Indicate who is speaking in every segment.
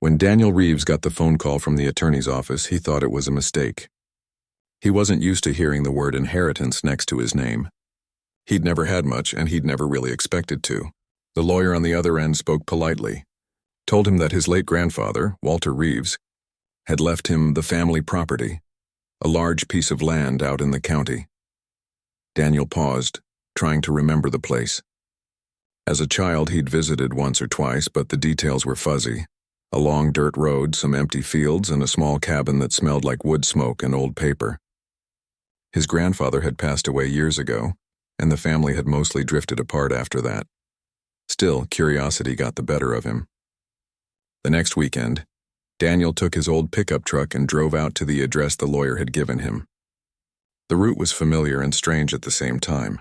Speaker 1: When Daniel Reeves got the phone call from the attorney's office, he thought it was a mistake. He wasn't used to hearing the word inheritance next to his name. He'd never had much, and he'd never really expected to. The lawyer on the other end spoke politely, told him that his late grandfather, Walter Reeves, had left him the family property, a large piece of land out in the county. Daniel paused, trying to remember the place. As a child, he'd visited once or twice, but the details were fuzzy. A long dirt road, some empty fields, and a small cabin that smelled like wood smoke and old paper. His grandfather had passed away years ago, and the family had mostly drifted apart after that. Still, curiosity got the better of him. The next weekend, Daniel took his old pickup truck and drove out to the address the lawyer had given him. The route was familiar and strange at the same time.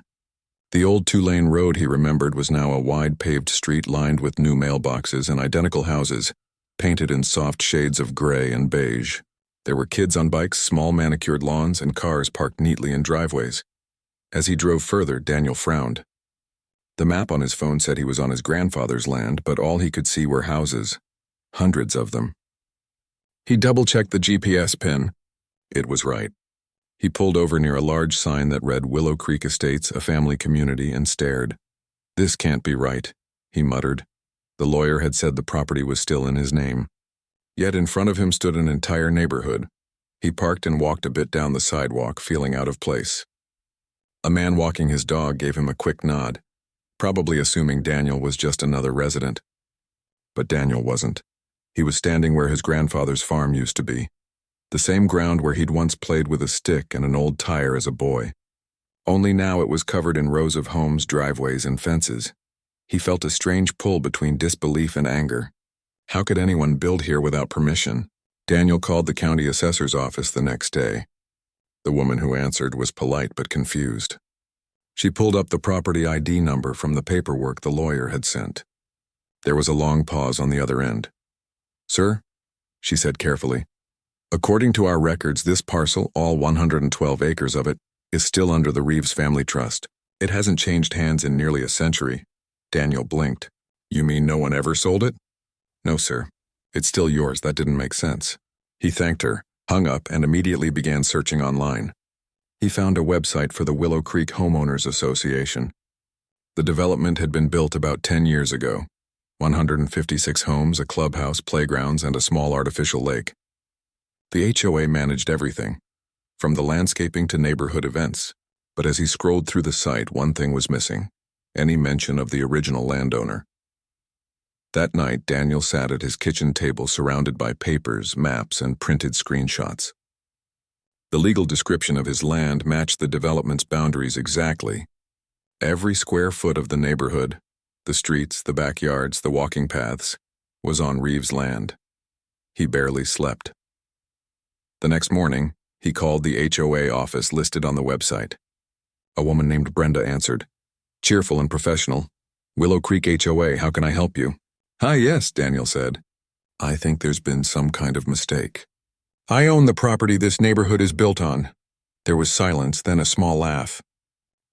Speaker 1: The old two-lane road, he remembered, was now a wide paved street lined with new mailboxes and identical houses, painted in soft shades of gray and beige. There were kids on bikes, small manicured lawns, and cars parked neatly in driveways. As he drove further, Daniel frowned. The map on his phone said he was on his grandfather's land, but all he could see were houses. Hundreds of them. He double-checked the GPS pin. It was right. He pulled over near a large sign that read Willow Creek Estates, a family community, and stared. "This can't be right," he muttered. The lawyer had said the property was still in his name. Yet in front of him stood an entire neighborhood. He parked and walked a bit down the sidewalk, feeling out of place. A man walking his dog gave him a quick nod, probably assuming Daniel was just another resident. But Daniel wasn't. He was standing where his grandfather's farm used to be, the same ground where he'd once played with a stick and an old tire as a boy. Only now it was covered in rows of homes, driveways, and fences. He felt a strange pull between disbelief and anger. How could anyone build here without permission? Daniel called the county assessor's office the next day. The woman who answered was polite but confused. She pulled up the property ID number from the paperwork the lawyer had sent. There was a long pause on the other end. "Sir," she said carefully, "according to our records, this parcel, all 112 acres of it, is still under the Reeves family trust. It hasn't changed hands in nearly a century." Daniel blinked. "You mean no one ever sold it?" "No, sir. It's still yours. That didn't make sense." He thanked her, hung up, and immediately began searching online. He found a website for the Willow Creek Homeowners Association. The development had been built about 10 years ago. 156 homes, a clubhouse, playgrounds, and a small artificial lake. The HOA managed everything, from the landscaping to neighborhood events. But as he scrolled through the site, one thing was missing: any mention of the original landowner. That night, Daniel sat at his kitchen table surrounded by papers, maps, and printed screenshots. The legal description of his land matched the development's boundaries exactly. Every square foot of the neighborhood, the streets, the backyards, the walking paths, was on Reeves' land. He barely slept. The next morning, he called the HOA office listed on the website. A woman named Brenda answered. Cheerful and professional. "Willow Creek HOA, how can I help you?" "Hi, yes," Daniel said. "I think there's been some kind of mistake. I own the property this neighborhood is built on." There was silence, then a small laugh.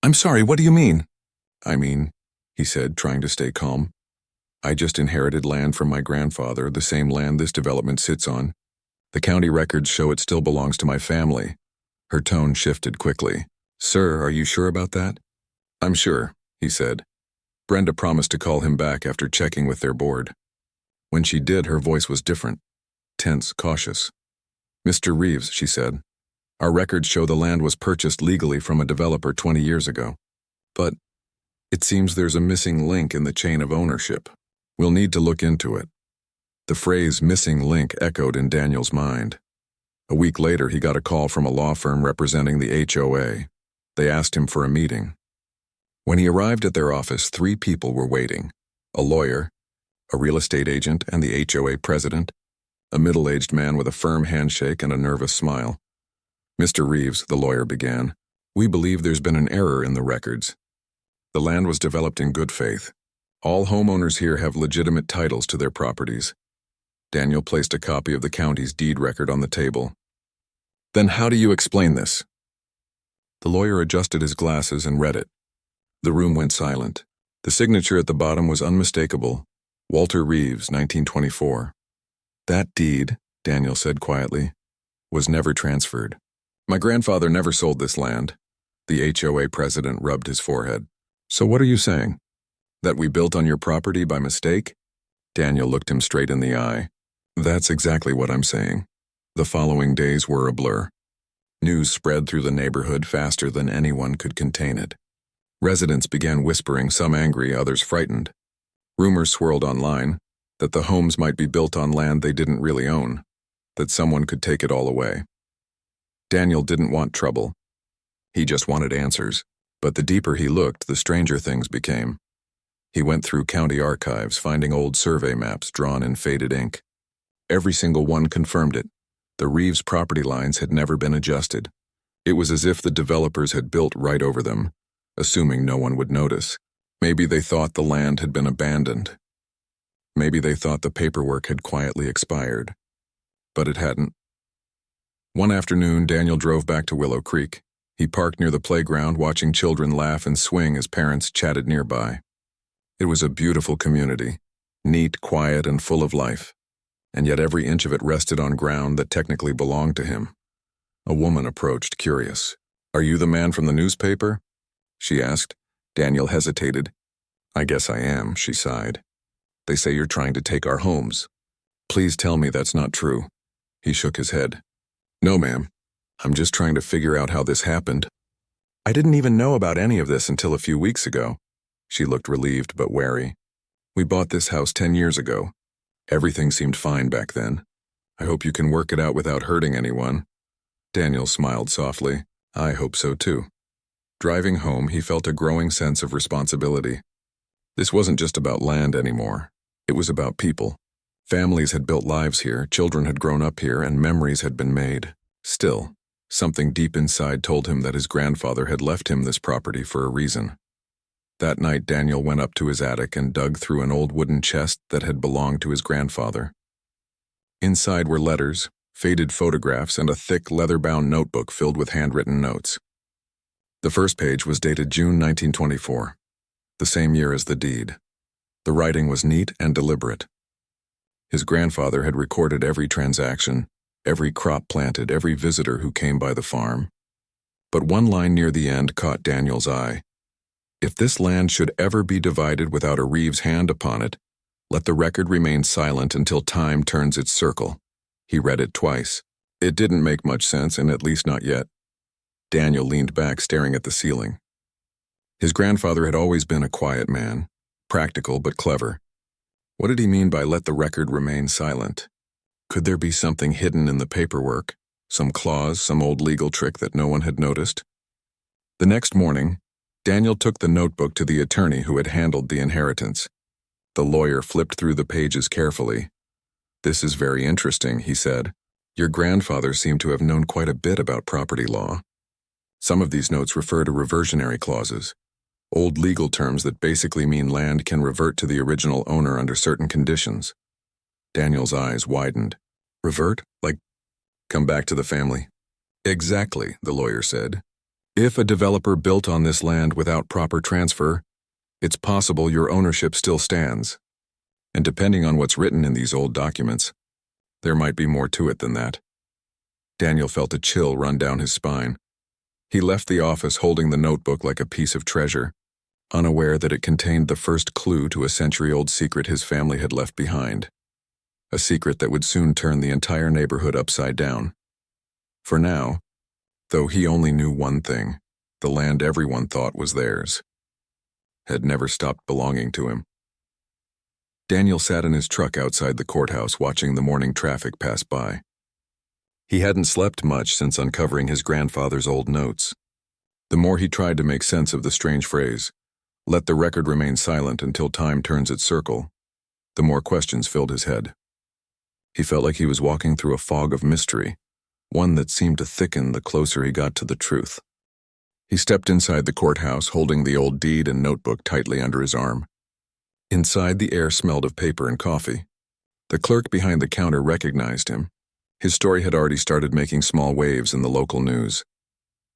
Speaker 1: "I'm sorry, what do you mean?" "I mean," he said, trying to stay calm, "I just inherited land from my grandfather, the same land this development sits on. The county records show it still belongs to my family." Her tone shifted quickly. "Sir, are you sure about that?" "I'm sure," he said. Brenda promised to call him back after checking with their board. When she did, her voice was different, tense, cautious. "Mr. Reeves," she said, "our records show the land was purchased legally from a developer 20 years ago. But it seems there's a missing link in the chain of ownership. We'll need to look into it." The phrase "missing link" echoed in Daniel's mind. A week later, he got a call from a law firm representing the HOA. They asked him for a meeting. When he arrived at their office, 3 people were waiting: a lawyer, a real estate agent, and the HOA president, a middle-aged man with a firm handshake and a nervous smile. "Mr. Reeves," the lawyer began, "we believe there's been an error in the records. The land was developed in good faith. All homeowners here have legitimate titles to their properties." Daniel placed a copy of the county's deed record on the table. "Then how do you explain this?" The lawyer adjusted his glasses and read it. The room went silent. The signature at the bottom was unmistakable: Walter Reeves, 1924. That deed, Daniel said quietly, was never transferred. My grandfather never sold this land. The HOA president rubbed his forehead. So what are you saying? That we built on your property by mistake? Daniel looked him straight in the eye. That's exactly what I'm saying. The following days were a blur. News spread through the neighborhood faster than anyone could contain it. Residents began whispering, some angry, others frightened. Rumors swirled online that the homes might be built on land they didn't really own, that someone could take it all away. Daniel didn't want trouble. He just wanted answers. But the deeper he looked, the stranger things became. He went through county archives, finding old survey maps drawn in faded ink. Every single one confirmed it. The Reeves property lines had never been adjusted. It was as if the developers had built right over them, assuming no one would notice. Maybe they thought the land had been abandoned. Maybe they thought the paperwork had quietly expired. But it hadn't. One afternoon, Daniel drove back to Willow Creek. He parked near the playground, watching children laugh and swing as parents chatted nearby. It was a beautiful community, neat, quiet, and full of life. And yet every inch of it rested on ground that technically belonged to him. A woman approached, curious. Are you the man from the newspaper? She asked. Daniel hesitated. I guess I am, she sighed. They say you're trying to take our homes. Please tell me that's not true. He shook his head. No, ma'am. I'm just trying to figure out how this happened. I didn't even know about any of this until a few weeks ago. She looked relieved but wary. We bought this house 10 years ago. Everything seemed fine back then. I hope you can work it out without hurting anyone. Daniel smiled softly. I hope so too. Driving home, he felt a growing sense of responsibility. This wasn't just about land anymore. It was about people. Families had built lives here, children had grown up here, and memories had been made. Still, something deep inside told him that his grandfather had left him this property for a reason. That night, Daniel went up to his attic and dug through an old wooden chest that had belonged to his grandfather. Inside were letters, faded photographs, and a thick, leather-bound notebook filled with handwritten notes. The first page was dated June 1924, the same year as the deed. The writing was neat and deliberate. His grandfather had recorded every transaction, every crop planted, every visitor who came by the farm. But one line near the end caught Daniel's eye. If this land should ever be divided without a Reeves hand upon it, let the record remain silent until time turns its circle. He read it twice. It didn't make much sense, and at least not yet. Daniel leaned back, staring at the ceiling. His grandfather had always been a quiet man, practical but clever. What did he mean by let the record remain silent? Could there be something hidden in the paperwork, some clause, some old legal trick that no one had noticed? The next morning, Daniel took the notebook to the attorney who had handled the inheritance. The lawyer flipped through the pages carefully. This is very interesting, he said. Your grandfather seemed to have known quite a bit about property law. Some of these notes refer to reversionary clauses, old legal terms that basically mean land can revert to the original owner under certain conditions. Daniel's eyes widened. Revert? Like, come back to the family? Exactly, the lawyer said. If a developer built on this land without proper transfer, it's possible your ownership still stands. And depending on what's written in these old documents, there might be more to it than that. Daniel felt a chill run down his spine. He left the office holding the notebook like a piece of treasure, unaware that it contained the first clue to a century-old secret his family had left behind. A secret that would soon turn the entire neighborhood upside down. For now, though he only knew one thing, the land everyone thought was theirs had never stopped belonging to him. Daniel sat in his truck outside the courthouse watching the morning traffic pass by. He hadn't slept much since uncovering his grandfather's old notes. The more he tried to make sense of the strange phrase, let the record remain silent until time turns its circle, the more questions filled his head. He felt like he was walking through a fog of mystery, one that seemed to thicken the closer he got to the truth. He stepped inside the courthouse, holding the old deed and notebook tightly under his arm. Inside, the air smelled of paper and coffee. The clerk behind the counter recognized him. His story had already started making small waves in the local news.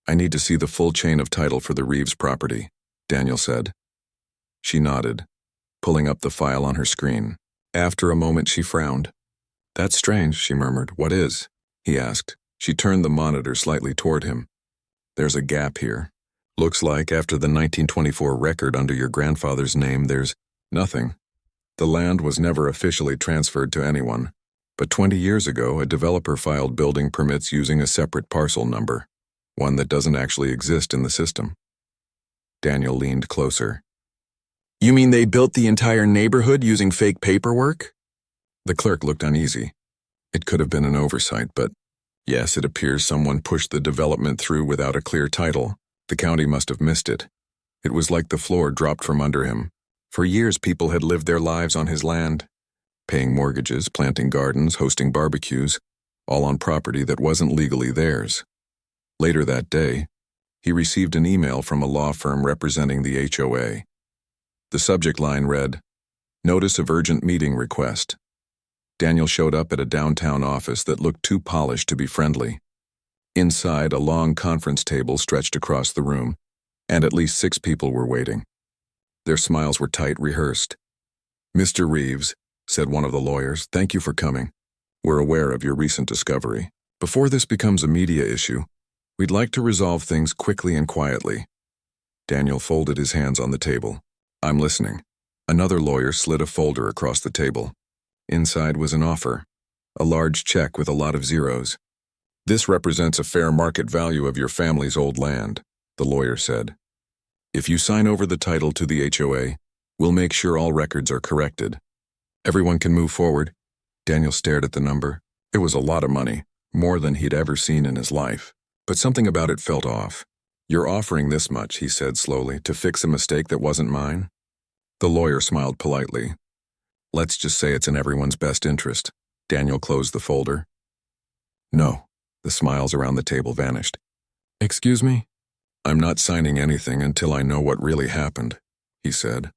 Speaker 1: I need to see the full chain of title for the Reeves property, Daniel said. She nodded, pulling up the file on her screen. After a moment, she frowned. That's strange, she murmured. What is? He asked. She turned the monitor slightly toward him. There's a gap here. Looks like after the 1924 record under your grandfather's name, there's nothing. The land was never officially transferred to anyone, but 20 years ago, a developer filed building permits using a separate parcel number, one that doesn't actually exist in the system. Daniel leaned closer. You mean they built the entire neighborhood using fake paperwork? The clerk looked uneasy. It could have been an oversight, but yes, it appears someone pushed the development through without a clear title. The county must have missed it. It was like the floor dropped from under him. For years, people had lived their lives on his land, paying mortgages, planting gardens, hosting barbecues, all on property that wasn't legally theirs. Later that day, he received an email from a law firm representing the HOA. The subject line read, "Notice of urgent meeting request." Daniel showed up at a downtown office that looked too polished to be friendly. Inside, a long conference table stretched across the room, and at least 6 people were waiting. Their smiles were tight, rehearsed. "Mr. Reeves," said one of the lawyers, "thank you for coming. We're aware of your recent discovery. Before this becomes a media issue, we'd like to resolve things quickly and quietly." Daniel folded his hands on the table. "I'm listening." Another lawyer slid a folder across the table. Inside was an offer, a large check with a lot of zeros. "This represents a fair market value of your family's old land," the lawyer said. "If you sign over the title to the HOA, we'll make sure all records are corrected. Everyone can move forward." Daniel stared at the number. It was a lot of money, more than he'd ever seen in his life. But something about it felt off. "You're offering this much," he said slowly, "to fix a mistake that wasn't mine?" The lawyer smiled politely. "Let's just say it's in everyone's best interest." Daniel closed the folder. "No." The smiles around the table vanished. "Excuse me?" "I'm not signing anything until I know what really happened," he said.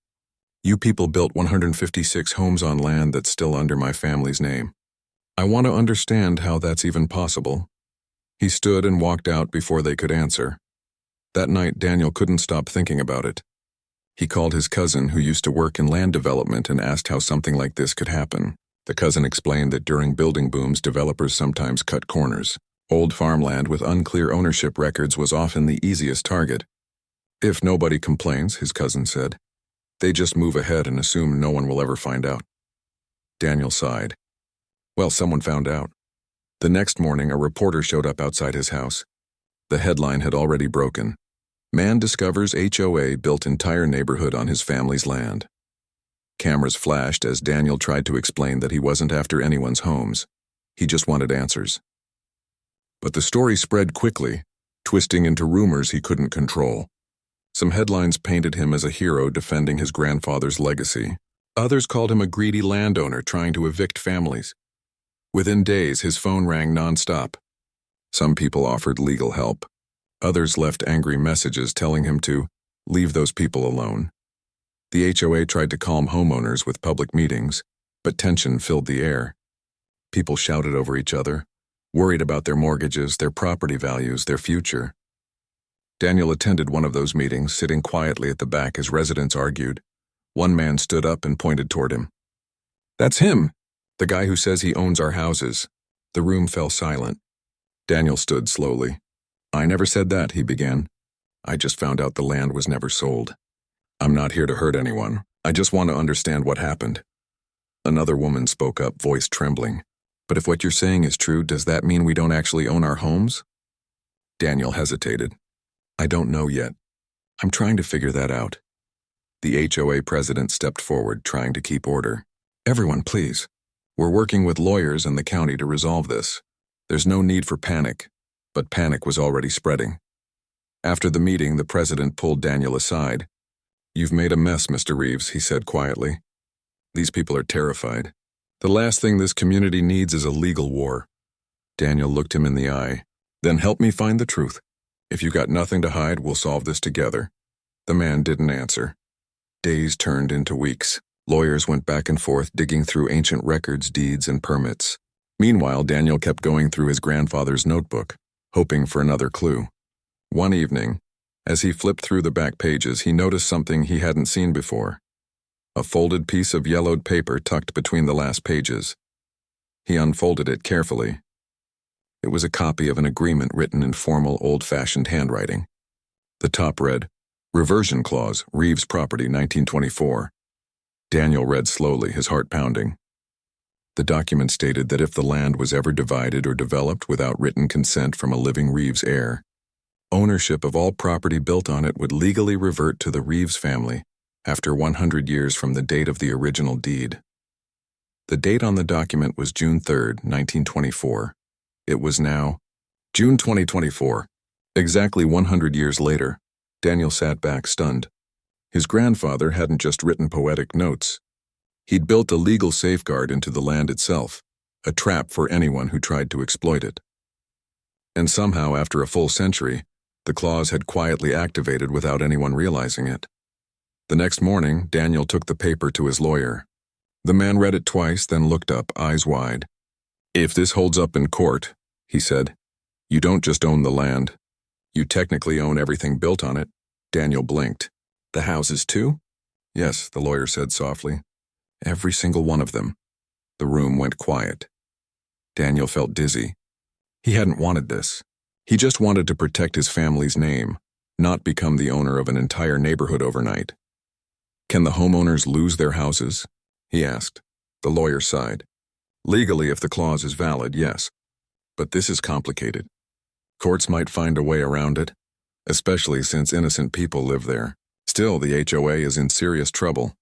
Speaker 1: "You people built 156 homes on land that's still under my family's name. I want to understand how that's even possible." He stood and walked out before they could answer. That night, Daniel couldn't stop thinking about it. He called his cousin, who used to work in land development, and asked how something like this could happen. The cousin explained that during building booms, developers sometimes cut corners. Old farmland with unclear ownership records was often the easiest target. "If nobody complains," his cousin said, "they just move ahead and assume no one will ever find out." Daniel sighed. Well, someone found out. The next morning, a reporter showed up outside his house. The headline had already broken. "Man discovers HOA built entire neighborhood on his family's land." Cameras flashed as Daniel tried to explain that he wasn't after anyone's homes. He just wanted answers. But the story spread quickly, twisting into rumors he couldn't control. Some headlines painted him as a hero defending his grandfather's legacy. Others called him a greedy landowner trying to evict families. Within days, his phone rang nonstop. Some people offered legal help. Others left angry messages telling him to leave those people alone. The HOA tried to calm homeowners with public meetings, but tension filled the air. People shouted over each other, worried about their mortgages, their property values, their future. Daniel attended one of those meetings, sitting quietly at the back as residents argued. One man stood up and pointed toward him. "That's him, the guy who says he owns our houses." The room fell silent. Daniel stood slowly. "I never said that," he began. "I just found out the land was never sold. I'm not here to hurt anyone. I just want to understand what happened." Another woman spoke up, voice trembling. "But if what you're saying is true, does that mean we don't actually own our homes?" Daniel hesitated. "I don't know yet. I'm trying to figure that out." The HOA president stepped forward, trying to keep order. "Everyone, please. We're working with lawyers and the county to resolve this. There's no need for panic." But panic was already spreading. After the meeting, the president pulled Daniel aside. "You've made a mess, Mr. Reeves," he said quietly. "These people are terrified. The last thing this community needs is a legal war." Daniel looked him in the eye. "Then help me find the truth. If you got nothing to hide, we'll solve this together." The man didn't answer. Days turned into weeks. Lawyers went back and forth, digging through ancient records, deeds, and permits. Meanwhile, Daniel kept going through his grandfather's notebook, hoping for another clue. One evening, as he flipped through the back pages, he noticed something he hadn't seen before. A folded piece of yellowed paper tucked between the last pages. He unfolded it carefully. It was a copy of an agreement written in formal, old-fashioned handwriting. The top read, "Reversion Clause, Reeves Property, 1924. Daniel read slowly, his heart pounding. The document stated that if the land was ever divided or developed without written consent from a living Reeves heir, ownership of all property built on it would legally revert to the Reeves family after 100 years from the date of the original deed. The date on the document was June 3, 1924. It was now June 2024. Exactly 100 years later, Daniel sat back stunned. His grandfather hadn't just written poetic notes. He'd built a legal safeguard into the land itself, a trap for anyone who tried to exploit it. And somehow, after a full century, the clause had quietly activated without anyone realizing it. The next morning, Daniel took the paper to his lawyer. The man read it twice, then looked up, eyes wide. "If this holds up in court," he said, "you don't just own the land. You technically own everything built on it." Daniel blinked. "The houses too?" "Yes," the lawyer said softly. "Every single one of them." The room went quiet. Daniel felt dizzy. He hadn't wanted this. He just wanted to protect his family's name, not become the owner of an entire neighborhood overnight. "Can the homeowners lose their houses?" he asked. The lawyer sighed. "Legally, if the clause is valid, yes. But this is complicated. Courts might find a way around it, especially since innocent people live there. Still, the HOA is in serious trouble."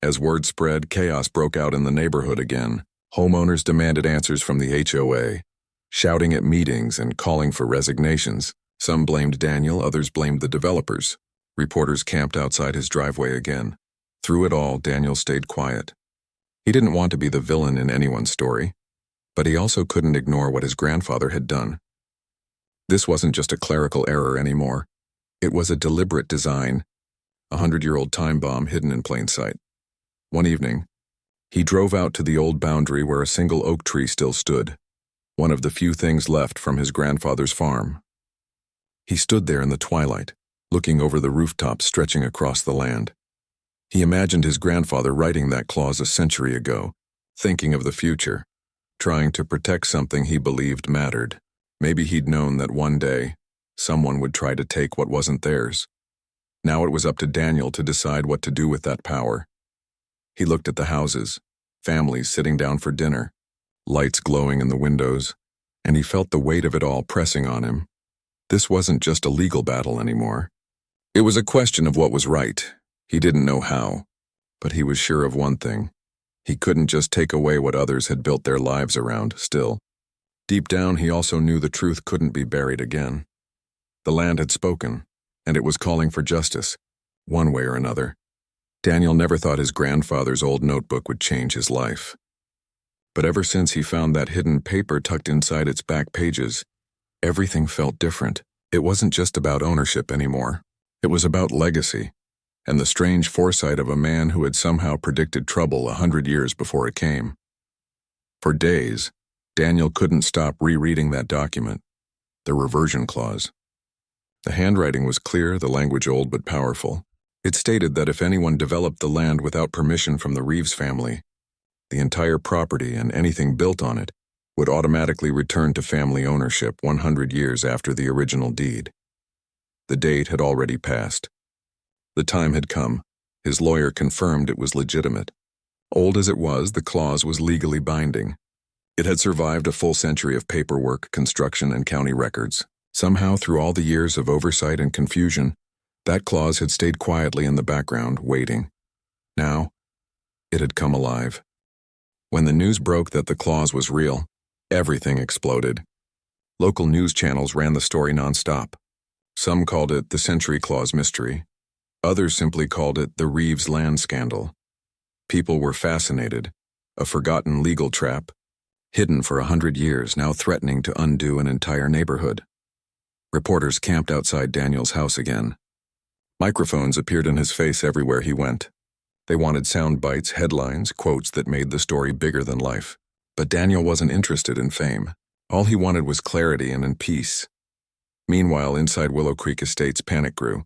Speaker 1: As word spread, chaos broke out in the neighborhood again. Homeowners demanded answers from the HOA, shouting at meetings and calling for resignations. Some blamed Daniel, others blamed the developers. Reporters camped outside his driveway again. Through it all, Daniel stayed quiet. He didn't want to be the villain in anyone's story, but he also couldn't ignore what his grandfather had done. This wasn't just a clerical error anymore. It was a deliberate design, a 100-year-old time bomb hidden in plain sight. One evening, he drove out to the old boundary where a single oak tree still stood, one of the few things left from his grandfather's farm. He stood there in the twilight, looking over the rooftop stretching across the land. He imagined his grandfather writing that clause a century ago, thinking of the future, trying to protect something he believed mattered. Maybe he'd known that one day, someone would try to take what wasn't theirs. Now it was up to Daniel to decide what to do with that power. He looked at the houses, families sitting down for dinner, lights glowing in the windows, and he felt the weight of it all pressing on him. This wasn't just a legal battle anymore. It was a question of what was right. He didn't know how, but he was sure of one thing. He couldn't just take away what others had built their lives around, still. Deep down, he also knew the truth couldn't be buried again. The land had spoken, and it was calling for justice, one way or another. Daniel never thought his grandfather's old notebook would change his life. But ever since he found that hidden paper tucked inside its back pages, everything felt different. It wasn't just about ownership anymore. It was about legacy, and the strange foresight of a man who had somehow predicted trouble 100 years before it came. For days, Daniel couldn't stop rereading that document, the reversion clause. The handwriting was clear, the language old but powerful. It stated that if anyone developed the land without permission from the Reeves family, the entire property and anything built on it would automatically return to family ownership 100 years after the original deed. The date had already passed. The time had come. His lawyer confirmed it was legitimate. Old as it was, the clause was legally binding. It had survived a full century of paperwork, construction, and county records. Somehow, through all the years of oversight and confusion, that clause had stayed quietly in the background, waiting. Now, it had come alive. When the news broke that the clause was real, everything exploded. Local news channels ran the story nonstop. Some called it the Century Clause mystery. Others simply called it the Reeves land scandal. People were fascinated. A forgotten legal trap, hidden for 100 years, now threatening to undo an entire neighborhood. Reporters camped outside Daniel's house again. Microphones appeared in his face everywhere he went. They wanted sound bites, headlines, quotes that made the story bigger than life. But Daniel wasn't interested in fame. All he wanted was clarity and peace. Meanwhile, inside Willow Creek Estates, panic grew.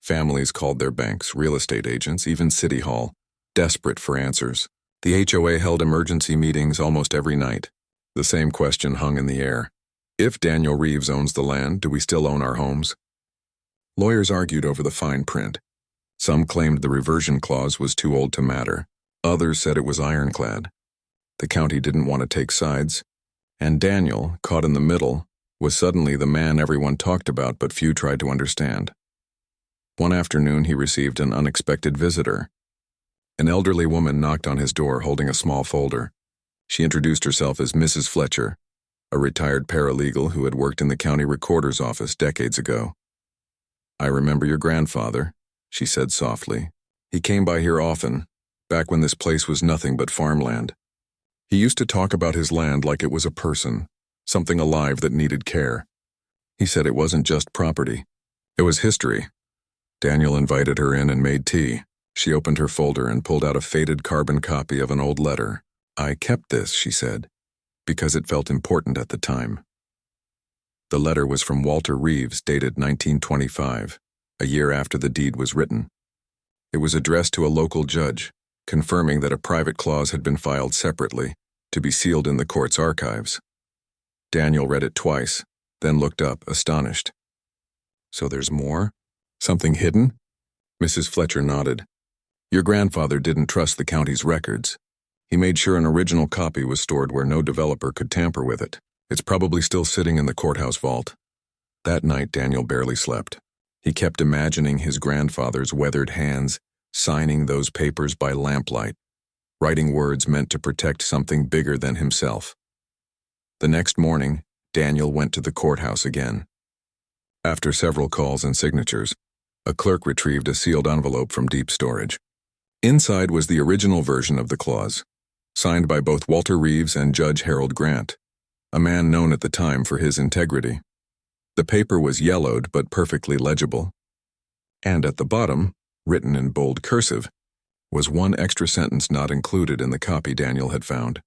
Speaker 1: Families called their banks, real estate agents, even City Hall, desperate for answers. The HOA held emergency meetings almost every night. The same question hung in the air. If Daniel Reeves owns the land, do we still own our homes? Lawyers argued over the fine print. Some claimed the reversion clause was too old to matter. Others said it was ironclad. The county didn't want to take sides, and Daniel, caught in the middle, was suddenly the man everyone talked about but few tried to understand. One afternoon he received an unexpected visitor. An elderly woman knocked on his door holding a small folder. She introduced herself as Mrs. Fletcher, a retired paralegal who had worked in the county recorder's office decades ago. "I remember your grandfather," she said softly. "He came by here often, back when this place was nothing but farmland. He used to talk about his land like it was a person, something alive that needed care. He said it wasn't just property. It was history." Daniel invited her in and made tea. She opened her folder and pulled out a faded carbon copy of an old letter. "I kept this," she said, "because it felt important at the time." The letter was from Walter Reeves, dated 1925, a year after the deed was written. It was addressed to a local judge, confirming that a private clause had been filed separately, to be sealed in the court's archives. Daniel read it twice, then looked up, astonished. "So there's more? Something hidden?" Mrs. Fletcher nodded. "Your grandfather didn't trust the county's records. He made sure an original copy was stored where no developer could tamper with it. It's probably still sitting in the courthouse vault." That night, Daniel barely slept. He kept imagining his grandfather's weathered hands signing those papers by lamplight, writing words meant to protect something bigger than himself. The next morning, Daniel went to the courthouse again. After several calls and signatures, a clerk retrieved a sealed envelope from deep storage. Inside was the original version of the clause, signed by both Walter Reeves and Judge Harold Grant, a man known at the time for his integrity. The paper was yellowed but perfectly legible. And at the bottom, written in bold cursive, was one extra sentence not included in the copy Daniel had found.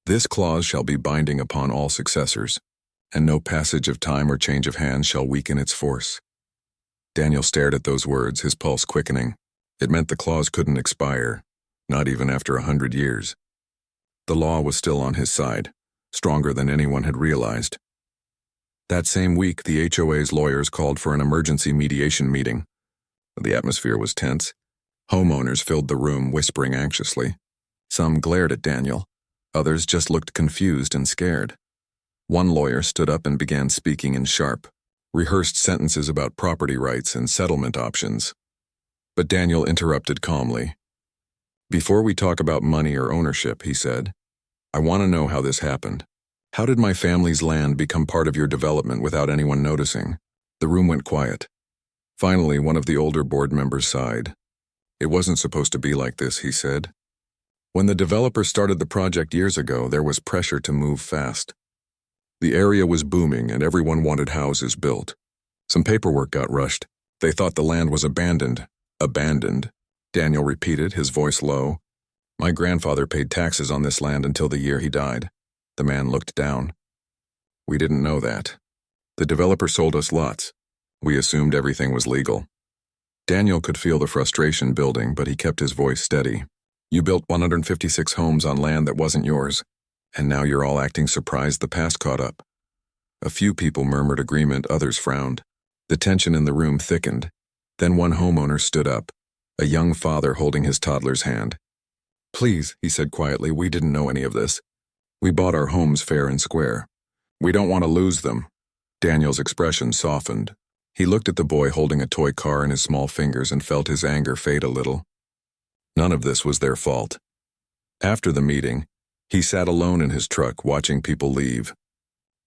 Speaker 1: "This clause shall be binding upon all successors, and no passage of time or change of hands shall weaken its force." Daniel stared at those words, his pulse quickening. It meant the clause couldn't expire, not even after 100 years. The law was still on his side, stronger than anyone had realized. That same week, the HOA's lawyers called for an emergency mediation meeting. The atmosphere was tense. Homeowners filled the room, whispering anxiously. Some glared at Daniel. Others just looked confused and scared. One lawyer stood up and began speaking in sharp, rehearsed sentences about property rights and settlement options. But Daniel interrupted calmly. "Before we talk about money or ownership," he said, "I want to know how this happened. How did my family's land become part of your development without anyone noticing?" The room went quiet. Finally, one of the older board members sighed. "It wasn't supposed to be like this," he said. "When the developer started the project years ago, there was pressure to move fast. The area was booming and everyone wanted houses built. Some paperwork got rushed. They thought the land was abandoned." "Abandoned," Daniel repeated, his voice low. "My grandfather paid taxes on this land until the year he died." The man looked down. "We didn't know that. The developer sold us lots. We assumed everything was legal." Daniel could feel the frustration building, but he kept his voice steady. "You built 156 homes on land that wasn't yours, and now you're all acting surprised the past caught up." A few people murmured agreement, others frowned. The tension in the room thickened. Then one homeowner stood up, a young father holding his toddler's hand. "Please," he said quietly, "we didn't know any of this. We bought our homes fair and square. We don't want to lose them." Daniel's expression softened. He looked at the boy holding a toy car in his small fingers and felt his anger fade a little. None of this was their fault. After the meeting, he sat alone in his truck watching people leave.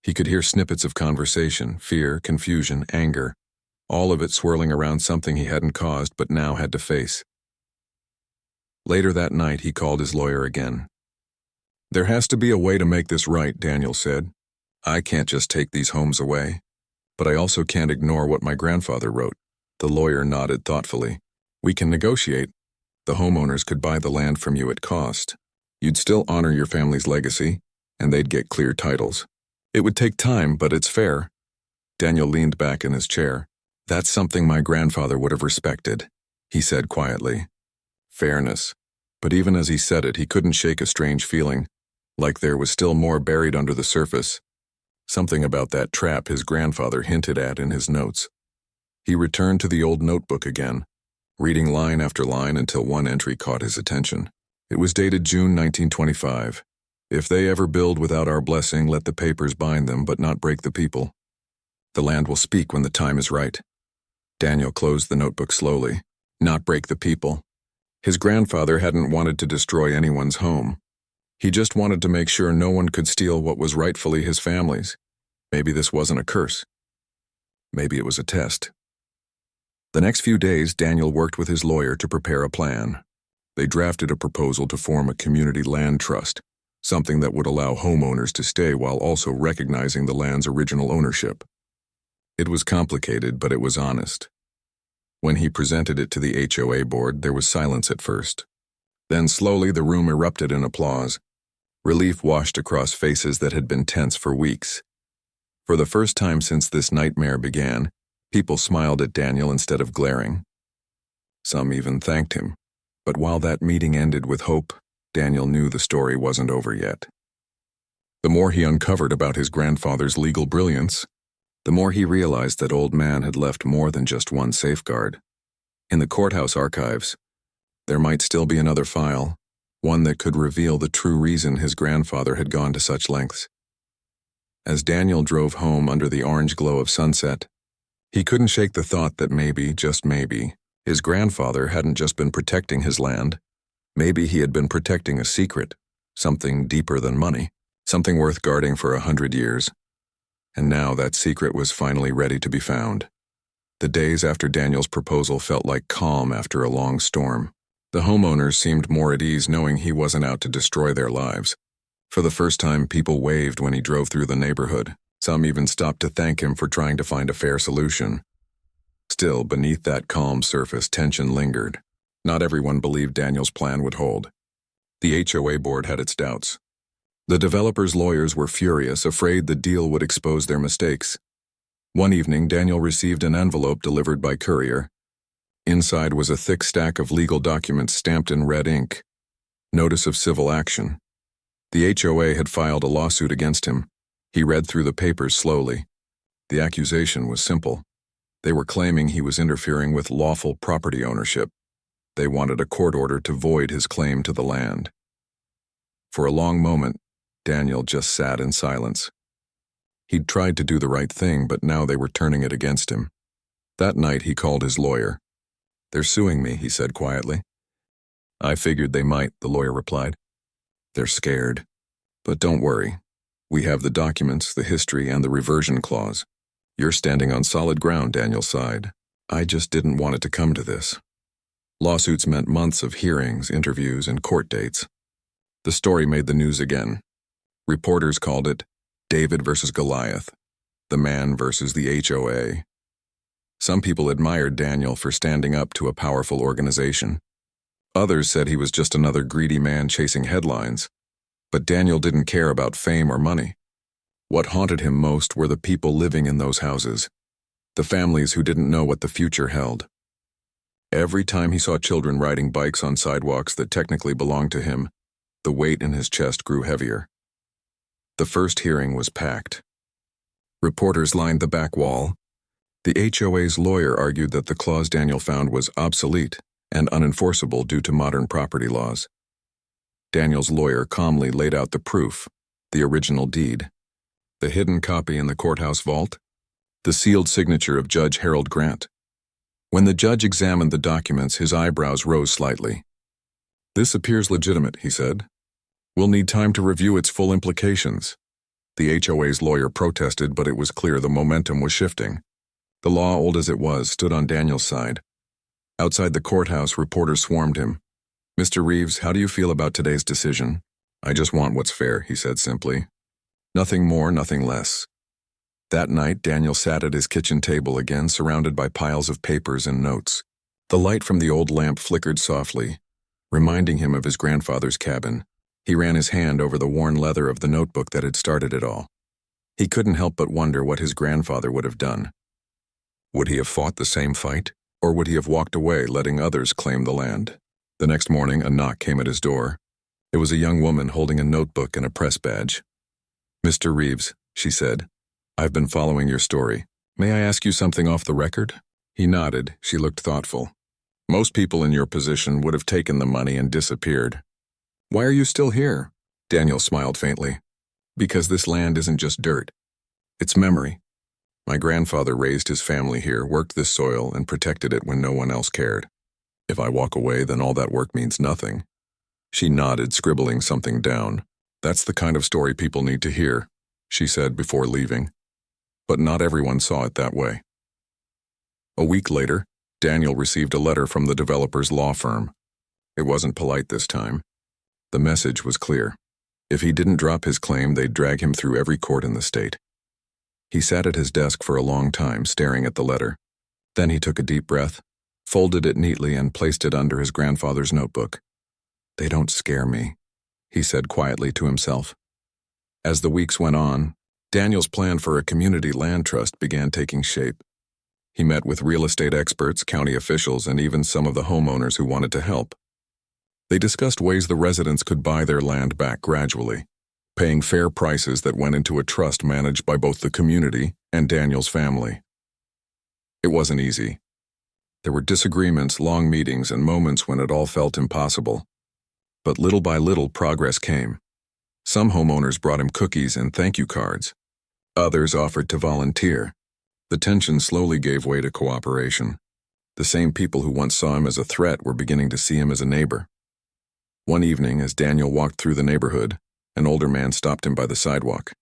Speaker 1: He could hear snippets of conversation, fear, confusion, anger, all of it swirling around something he hadn't caused but now had to face. Later that night, he called his lawyer again. "There has to be a way to make this right," Daniel said. "I can't just take these homes away. But I also can't ignore what my grandfather wrote." The lawyer nodded thoughtfully. "We can negotiate. The homeowners could buy the land from you at cost. You'd still honor your family's legacy, and they'd get clear titles. It would take time, but it's fair." Daniel leaned back in his chair. "That's something my grandfather would have respected," he said quietly. Fairness. But even as he said it, he couldn't shake a strange feeling. like there was still more buried under the surface. Something about that trap his grandfather hinted at in his notes. He returned to the old notebook again, reading line after line until one entry caught his attention. It was dated June 1925. If they ever build without our blessing, let the papers bind them, but not break the people. The land will speak when the time is right. Daniel closed the notebook slowly. Not break the people. His grandfather hadn't wanted to destroy anyone's home. He just wanted to make sure no one could steal what was rightfully his family's. Maybe this wasn't a curse. Maybe it was a test. The next few days, Daniel worked with his lawyer to prepare a plan. They drafted a proposal to form a community land trust, something that would allow homeowners to stay while also recognizing the land's original ownership. It was complicated, but it was honest. When he presented it to the HOA board, there was silence at first. Then slowly the room erupted in applause. Relief washed across faces that had been tense for weeks. For the first time since this nightmare began, people smiled at Daniel instead of glaring. Some even thanked him. But while that meeting ended with hope, Daniel knew the story wasn't over yet. The more he uncovered about his grandfather's legal brilliance, the more he realized that old man had left more than just one safeguard. In the courthouse archives, there might still be another file, one that could reveal the true reason his grandfather had gone to such lengths. As Daniel drove home under the orange glow of sunset, he couldn't shake the thought that maybe, just maybe, his grandfather hadn't just been protecting his land. Maybe he had been protecting a secret, something deeper than money, something worth guarding for 100 years. And now that secret was finally ready to be found. The days after Daniel's proposal felt like calm after a long storm. The homeowners seemed more at ease knowing he wasn't out to destroy their lives. For the first time, people waved when he drove through the neighborhood. Some even stopped to thank him for trying to find a fair solution. Still, beneath that calm surface, tension lingered. Not everyone believed Daniel's plan would hold. The HOA board had its doubts. The developers' lawyers were furious, afraid the deal would expose their mistakes. One evening, Daniel received an envelope delivered by courier. Inside was a thick stack of legal documents stamped in red ink. Notice of civil action. The HOA had filed a lawsuit against him. He read through the papers slowly. The accusation was simple. They were claiming he was interfering with lawful property ownership. They wanted a court order to void his claim to the land. For a long moment, Daniel just sat in silence. He'd tried to do the right thing, but now they were turning it against him. That night, he called his lawyer. "They're suing me," he said quietly. "I figured they might," the lawyer replied. "They're scared. But don't worry. We have the documents, the history, and the reversion clause. You're standing on solid ground," Daniel sighed. "I just didn't want it to come to this." Lawsuits meant months of hearings, interviews, and court dates. The story made the news again. Reporters called it David versus Goliath, the man versus the HOA. Some people admired Daniel for standing up to a powerful organization. Others said he was just another greedy man chasing headlines. But Daniel didn't care about fame or money. What haunted him most were the people living in those houses, the families who didn't know what the future held. Every time he saw children riding bikes on sidewalks that technically belonged to him, the weight in his chest grew heavier. The first hearing was packed. Reporters lined the back wall. The HOA's lawyer argued that the clause Daniel found was obsolete and unenforceable due to modern property laws. Daniel's lawyer calmly laid out the proof, the original deed, the hidden copy in the courthouse vault, the sealed signature of Judge Harold Grant. When the judge examined the documents, his eyebrows rose slightly. "This appears legitimate," he said. "We'll need time to review its full implications." The HOA's lawyer protested, but it was clear the momentum was shifting. The law, old as it was, stood on Daniel's side. Outside the courthouse, reporters swarmed him. "Mr. Reeves, how do you feel about today's decision?" "I just want what's fair," he said simply. Nothing more, nothing less. That night, Daniel sat at his kitchen table again, surrounded by piles of papers and notes. The light from the old lamp flickered softly, reminding him of his grandfather's cabin. He ran his hand over the worn leather of the notebook that had started it all. He couldn't help but wonder what his grandfather would have done. Would he have fought the same fight, or would he have walked away, letting others claim the land? The next morning, a knock came at his door. It was a young woman holding a notebook and a press badge. "Mr. Reeves," she said, "I've been following your story. May I ask you something off the record?" He nodded. She looked thoughtful. "Most people in your position would have taken the money and disappeared. Why are you still here?" Daniel smiled faintly. "Because this land isn't just dirt. It's memory. My grandfather raised his family here, worked this soil, and protected it when no one else cared. If I walk away, then all that work means nothing." She nodded, scribbling something down. "That's the kind of story people need to hear," she said before leaving. But not everyone saw it that way. A week later, Daniel received a letter from the developer's law firm. It wasn't polite this time. The message was clear. If he didn't drop his claim, they'd drag him through every court in the state. He sat at his desk for a long time, staring at the letter. Then he took a deep breath, folded it neatly, and placed it under his grandfather's notebook. "They don't scare me," he said quietly to himself. As the weeks went on, Daniel's plan for a community land trust began taking shape. He met with real estate experts, county officials, and even some of the homeowners who wanted to help. They discussed ways the residents could buy their land back gradually, paying fair prices that went into a trust managed by both the community and Daniel's family. It wasn't easy. There were disagreements, long meetings, and moments when it all felt impossible. But little by little, progress came. Some homeowners brought him cookies and thank you cards. Others offered to volunteer. The tension slowly gave way to cooperation. The same people who once saw him as a threat were beginning to see him as a neighbor. One evening, as Daniel walked through the neighborhood, an older man stopped him by the sidewalk.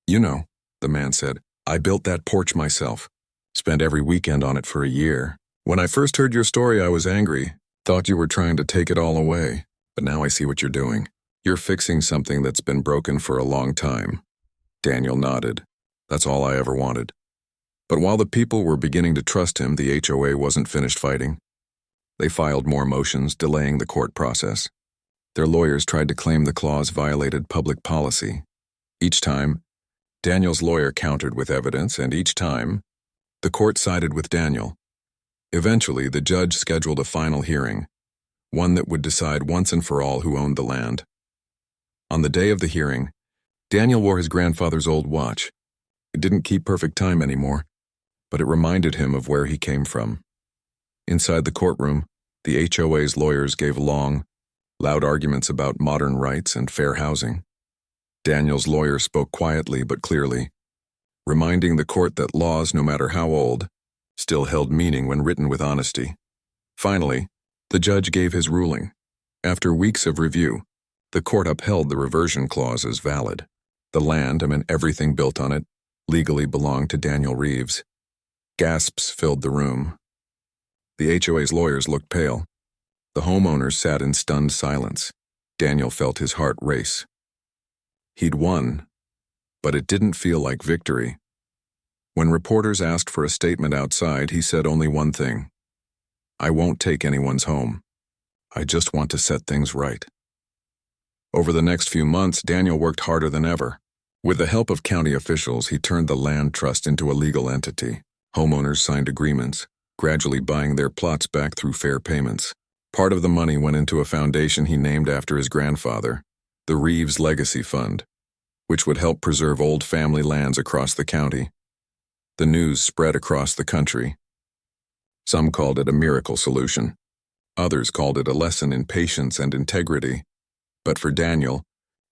Speaker 1: "You know," the man said, "I built that porch myself. Spent every weekend on it for a year. When I first heard your story, I was angry. Thought you were trying to take it all away. But now I see what you're doing. You're fixing something that's been broken for a long time." Daniel nodded. That's all I ever wanted. But while the people were beginning to trust him, the HOA wasn't finished fighting. They filed more motions, delaying the court process. Their lawyers tried to claim the clause violated public policy. Each time, Daniel's lawyer countered with evidence, and each time, the court sided with Daniel. Eventually, the judge scheduled a final hearing, one that would decide once and for all who owned the land. On the day of the hearing, Daniel wore his grandfather's old watch. It didn't keep perfect time anymore, but it reminded him of where he came from. Inside the courtroom, the HOA's lawyers gave long, loud arguments about modern rights and fair housing. Daniel's lawyer spoke quietly but clearly, reminding the court that laws, no matter how old, still held meaning when written with honesty. Finally, the judge gave his ruling. After weeks of review, the court upheld the reversion clause as valid. The land, everything built on it, legally belonged to Daniel Reeves. Gasps filled the room. The HOA's lawyers looked pale. The homeowners sat in stunned silence. Daniel felt his heart race. He'd won, but it didn't feel like victory. When reporters asked for a statement outside, he said only one thing: "I won't take anyone's home. I just want to set things right." Over the next few months, Daniel worked harder than ever. With the help of county officials, he turned the land trust into a legal entity. Homeowners signed agreements, gradually buying their plots back through fair payments. Part of the money went into a foundation he named after his grandfather, the Reeves Legacy Fund, which would help preserve old family lands across the county. The news spread across the country. Some called it a miracle solution. Others called it a lesson in patience and integrity. But for Daniel,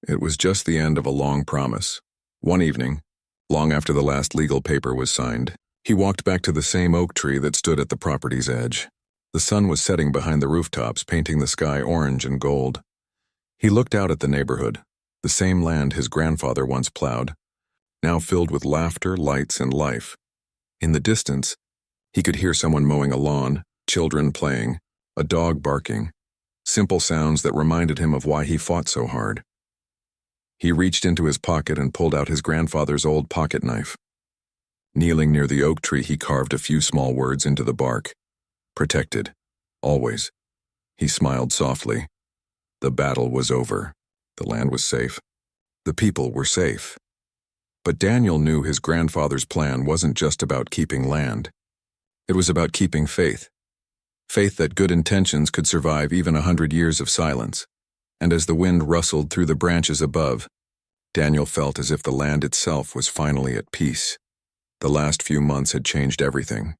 Speaker 1: it was just the end of a long promise. One evening, long after the last legal paper was signed, he walked back to the same oak tree that stood at the property's edge. The sun was setting behind the rooftops, painting the sky orange and gold. He looked out at the neighborhood, the same land his grandfather once plowed, now filled with laughter, lights, and life. In the distance, he could hear someone mowing a lawn, children playing, a dog barking, simple sounds that reminded him of why he fought so hard. He reached into his pocket and pulled out his grandfather's old pocket knife. Kneeling near the oak tree, he carved a few small words into the bark. Protected. Always. He smiled softly. The battle was over. The land was safe. The people were safe. But Daniel knew his grandfather's plan wasn't just about keeping land. It was about keeping faith. Faith that good intentions could survive even 100 years of silence. and as the wind rustled through the branches above, Daniel felt as if the land itself was finally at peace. The last few months had changed everything.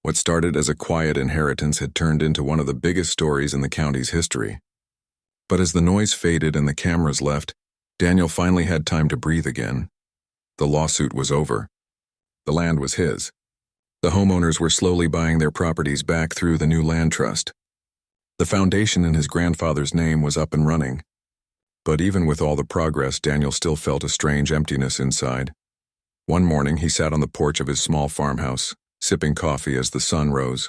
Speaker 1: What started as a quiet inheritance had turned into one of the biggest stories in the county's history. But as the noise faded and the cameras left, Daniel finally had time to breathe again. The lawsuit was over. The land was his. The homeowners were slowly buying their properties back through the new land trust. The foundation in his grandfather's name was up and running. But even with all the progress, Daniel still felt a strange emptiness inside. One morning, he sat on the porch of his small farmhouse, sipping coffee as the sun rose.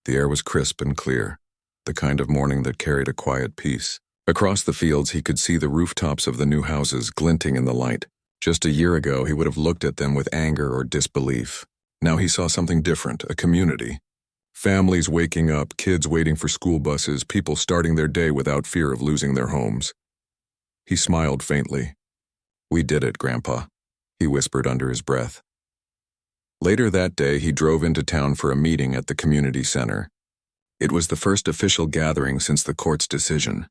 Speaker 1: The air was crisp and clear, the kind of morning that carried a quiet peace. Across the fields, he could see the rooftops of the new houses glinting in the light. Just a year ago, he would have looked at them with anger or disbelief. Now he saw something different, a community. Families waking up, kids waiting for school buses, people starting their day without fear of losing their homes. He smiled faintly. "We did it, Grandpa," he whispered under his breath. Later that day, he drove into town for a meeting at the community center. It was the first official gathering since the court's decision.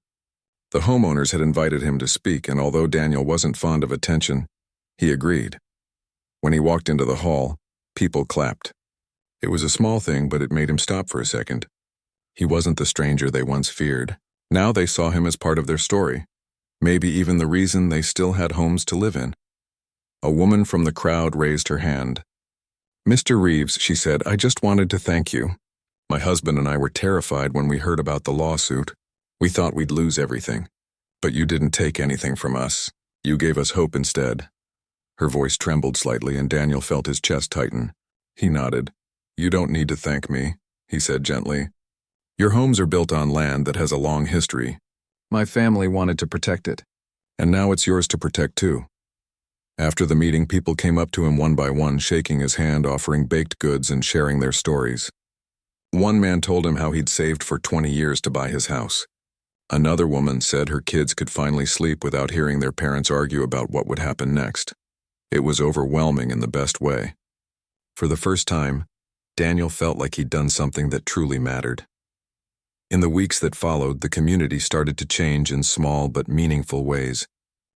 Speaker 1: The homeowners had invited him to speak, and although Daniel wasn't fond of attention, he agreed. When he walked into the hall, people clapped. It was a small thing, but it made him stop for a second. He wasn't the stranger they once feared. Now they saw him as part of their story, maybe even the reason they still had homes to live in. A woman from the crowd raised her hand. "Mr. Reeves," she said, "I just wanted to thank you. My husband and I were terrified when we heard about the lawsuit. We thought we'd lose everything. But you didn't take anything from us. You gave us hope instead." Her voice trembled slightly, and Daniel felt his chest tighten. He nodded. "You don't need to thank me," he said gently. "Your homes are built on land that has a long history. My family wanted to protect it, and now it's yours to protect too." After the meeting, people came up to him one by one, shaking his hand, offering baked goods and sharing their stories. One man told him how he'd saved for 20 years to buy his house. Another woman said her kids could finally sleep without hearing their parents argue about what would happen next. It was overwhelming in the best way. For the first time, Daniel felt like he'd done something that truly mattered. In the weeks that followed, the community started to change in small but meaningful ways.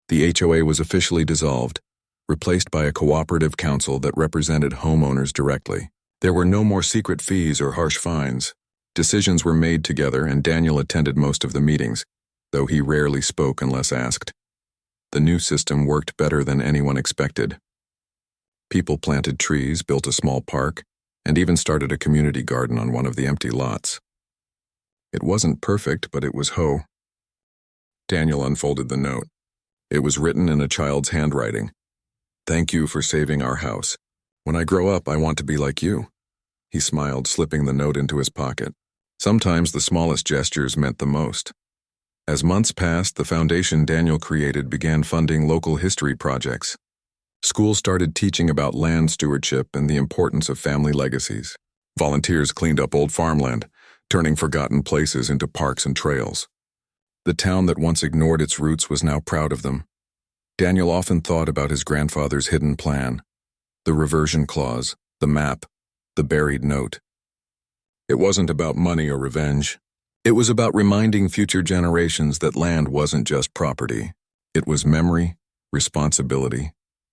Speaker 1: The HOA was officially dissolved, replaced by a cooperative council that represented homeowners directly. There were no more secret fees or harsh fines. Decisions were made together, and Daniel attended most of the meetings, though he rarely spoke unless asked. The new system worked better than anyone expected. People planted trees, built a small park, and even started a community garden on one of the empty lots. It wasn't perfect, but it was HOA. Daniel unfolded the note. It was written in a child's handwriting. "Thank you for saving our house. When I grow up, I want to be like you." He smiled, slipping the note into his pocket. Sometimes the smallest gestures meant the most. As months passed, the foundation Daniel created began funding local history projects. Schools started teaching about land stewardship and the importance of family legacies. Volunteers cleaned up old farmland, turning forgotten places into parks and trails. The town that once ignored its roots was now proud of them. Daniel often thought about his grandfather's hidden plan, the reversion clause, the map, the buried note. It wasn't about money or revenge. It was about reminding future generations that land wasn't just property. It was memory, responsibility,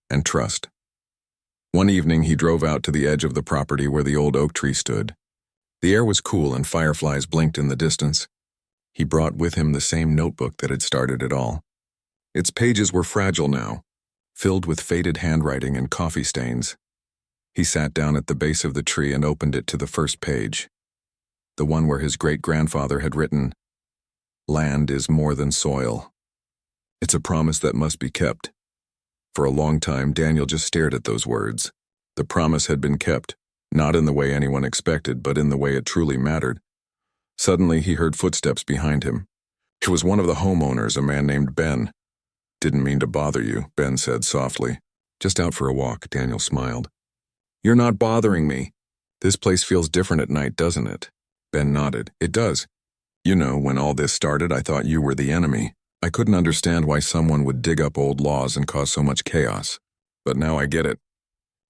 Speaker 1: and trust. One evening, he drove out to the edge of the property where the old oak tree stood. The air was cool and fireflies blinked in the distance. He brought with him the same notebook that had started it all. Its pages were fragile now, filled with faded handwriting and coffee stains. He sat down at the base of the tree and opened it to the first page, the one where his great-grandfather had written, "Land is more than soil." It's a promise that must be kept. For a long time, Daniel just stared at those words. The promise had been kept, not in the way anyone expected, but in the way it truly mattered. Suddenly, he heard footsteps behind him. It was one of the homeowners, a man named Ben. "Didn't mean to bother you," Ben said softly. "Just out for a walk," Daniel smiled. "You're not bothering me. This place feels different at night, doesn't it?" Ben nodded. "It does. You know, when all this started, I thought you were the enemy. I couldn't understand why someone would dig up old laws and cause so much chaos. But now I get it.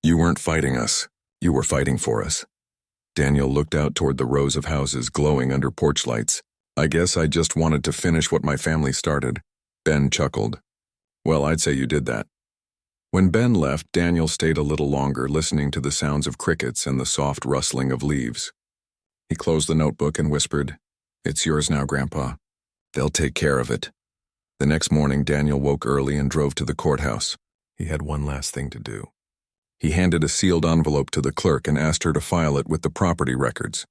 Speaker 1: You weren't fighting us. You were fighting for us." Daniel looked out toward the rows of houses glowing under porch lights. I guess I just wanted to finish what my family started. Ben chuckled. Well, I'd say you did that. When Ben left, Daniel stayed a little longer, listening to the sounds of crickets and the soft rustling of leaves. He closed the notebook and whispered, "It's yours now, Grandpa. They'll take care of it." The next morning, Daniel woke early and drove to the courthouse. He had one last thing to do. He handed a sealed envelope to the clerk and asked her to file it with the property records.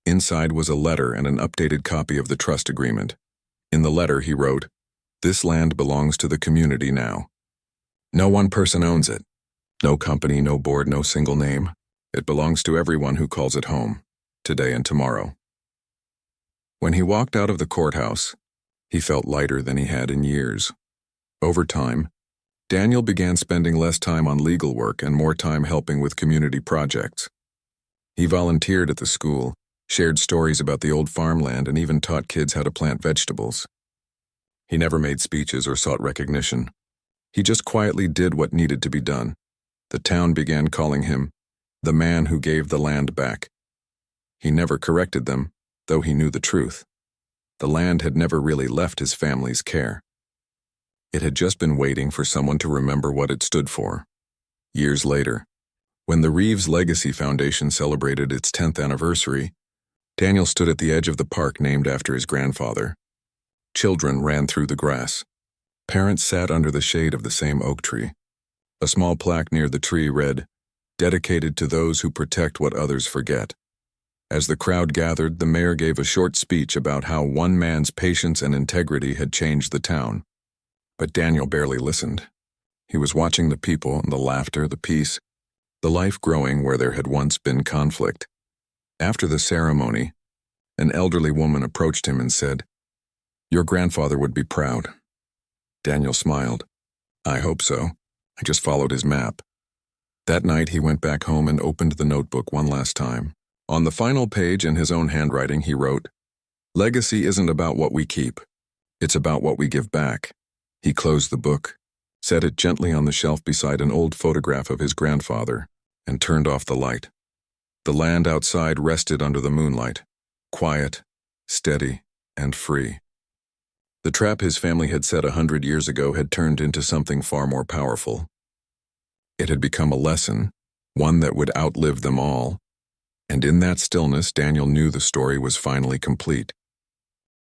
Speaker 1: Inside was a letter and an updated copy of the trust agreement. In the letter, he wrote, "This land belongs to the community now. No one person owns it. No company, no board, no single name. It belongs to everyone who calls it home, today and tomorrow." When he walked out of the courthouse, he felt lighter than he had in years. Over time, Daniel began spending less time on legal work and more time helping with community projects. He volunteered at the school, shared stories about the old farmland, and even taught kids how to plant vegetables. He never made speeches or sought recognition. He just quietly did what needed to be done. The town began calling him the man who gave the land back. He never corrected them, though he knew the truth. The land had never really left his family's care. It had just been waiting for someone to remember what it stood for. Years later, when the Reeves Legacy Foundation celebrated its 10th anniversary, Daniel stood at the edge of the park named after his grandfather. Children ran through the grass. Parents sat under the shade of the same oak tree. A small plaque near the tree read, "Dedicated to those who protect what others forget." As the crowd gathered, the mayor gave a short speech about how one man's patience and integrity had changed the town. But Daniel barely listened. He was watching the people, the laughter, the peace, the life growing where there had once been conflict. After the ceremony, an elderly woman approached him and said, "Your grandfather would be proud." Daniel smiled. "I hope so. I just followed his map." That night he went back home and opened the notebook one last time. On the final page in his own handwriting he wrote, "Legacy isn't about what we keep. It's about what we give back." He closed the book, set it gently on the shelf beside an old photograph of his grandfather, and turned off the light. The land outside rested under the moonlight, quiet, steady, and free. The trap his family had set 100 years ago had turned into something far more powerful. It had become a lesson, one that would outlive them all, and in that stillness Daniel knew the story was finally complete.